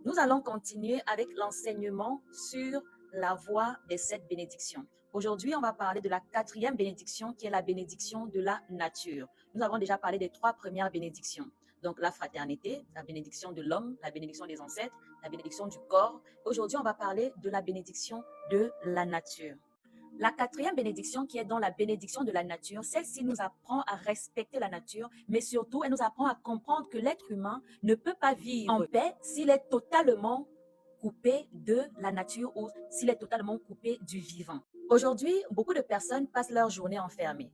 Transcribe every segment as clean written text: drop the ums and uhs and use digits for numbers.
Nous allons continuer avec l'enseignement sur la voie des 7 bénédictions. Aujourd'hui, on va parler de la 4e bénédiction qui est la bénédiction de la nature. Nous avons déjà parlé des 3 premières bénédictions. Donc la fraternité, la bénédiction de l'homme, la bénédiction des ancêtres, la bénédiction du corps. Aujourd'hui, on va parler de la bénédiction de la nature. La 4e bénédiction qui est dans la bénédiction de la nature, celle-ci nous apprend à respecter la nature, mais surtout, elle nous apprend à comprendre que l'être humain ne peut pas vivre en paix s'il est totalement coupé de la nature ou s'il est totalement coupé du vivant. Aujourd'hui, beaucoup de personnes passent leur journée enfermées,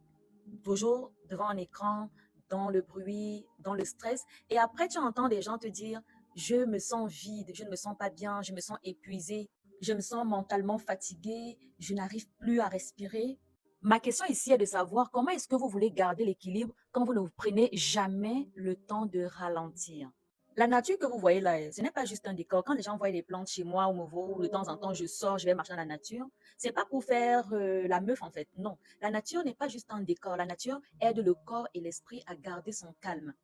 toujours devant un écran, dans le bruit, dans le stress, et après tu entends des gens te dire « je me sens vide, je ne me sens pas bien, je me sens épuisé, je me sens mentalement fatigué, je n'arrive plus à respirer ». Ma question ici est de savoir comment est-ce que vous voulez garder l'équilibre quand vous ne vous prenez jamais le temps de ralentir. La nature que vous voyez là, ce n'est pas juste un décor. Quand les gens voient les plantes chez moi ou de temps en temps je sors, je vais marcher dans la nature, c'est pas pour faire la meuf en fait. Non, la nature n'est pas juste un décor. La nature aide le corps et l'esprit à garder son calme.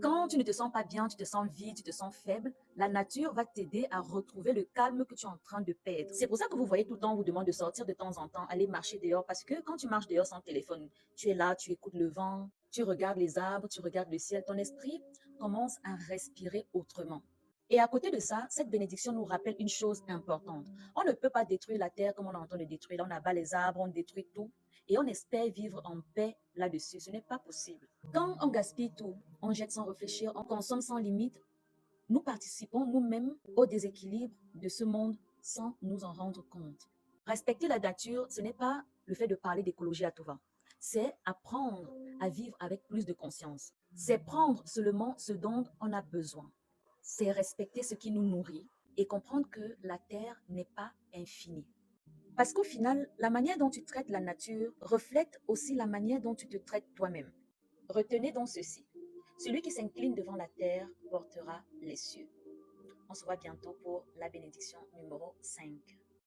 Quand tu ne te sens pas bien, tu te sens vide, tu te sens faible, la nature va t'aider à retrouver le calme que tu es en train de perdre. C'est pour ça que vous voyez tout le temps, on vous demande de sortir de temps en temps, aller marcher dehors, parce que quand tu marches dehors sans téléphone, tu es là, tu écoutes le vent, tu regardes les arbres, tu regardes le ciel, ton esprit commence à respirer autrement. Et à côté de ça, cette bénédiction nous rappelle une chose importante. On ne peut pas détruire la terre comme on est en train de détruire. Là, on abat les arbres, on détruit tout. Et on espère vivre en paix là-dessus. Ce n'est pas possible. Quand on gaspille tout, on jette sans réfléchir, on consomme sans limite, nous participons nous-mêmes au déséquilibre de ce monde sans nous en rendre compte. Respecter la nature, ce n'est pas le fait de parler d'écologie à tout va. C'est apprendre à vivre avec plus de conscience. C'est prendre seulement ce dont on a besoin. C'est respecter ce qui nous nourrit et comprendre que la terre n'est pas infinie. Parce qu'au final, la manière dont tu traites la nature reflète aussi la manière dont tu te traites toi-même. Retenez donc ceci. Celui qui s'incline devant la terre portera les cieux. On se voit bientôt pour la bénédiction numéro 5.